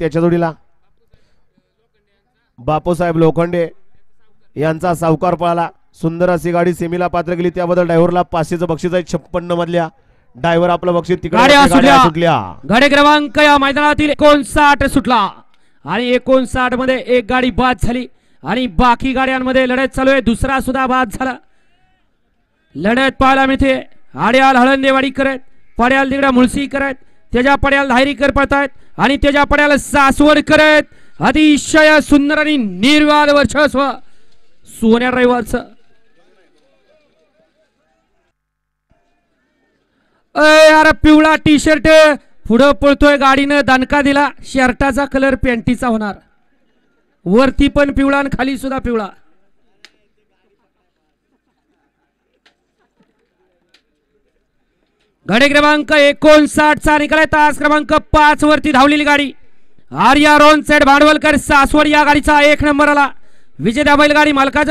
त्याच्या जोडीला बापूसाहेब लोखंडे यांचा सावकार पळाला. सुंदर अशी गाडी सेमीला पात्र गेली, त्याबद्दल ड्रायव्हरला 500चं बक्षीस आहे. 56 मधल्या ड्रायव्हर आपलं बक्षीस तिकडे सुटल्या. गाडी क्रमांक या मैदानातील 59 सुटला आणि 59 मध्ये एक गाडी बाद झाली आणि बाकी गाड्यांमध्ये लढत चालू आहे. दुसरा सुद्धा बाद झाला. लढत पाहायला मिळते. आड्याल हळंदेवाडी करत, पड्याल तिकडे मुळशी करत, त्याच्या पड्याल धायरीकर पळतायत आणि त्याच्या पड्याला सासवड करत. अतिशय सुंदर आणि निर्वाद वर्चस्व सोन्या ड्रायव्हरचं. यार पिवळा टी शर्ट पुढं पळतोय, गाडीनं दणका दिला. शर्टाचा कलर पॅन्टीचा होणार, वरती पण पिवळा आणि खाली सुद्धा पिवळा. गाडी क्रमांक 59 चा निकाल आहे. तास क्रमांक 5 वरती धावलेली गाडी आर्या रोन सेट भांडवलकर सासवड या गाडीचा 1 नंबर आला. विजेत्या बैलगाडी मालकाचा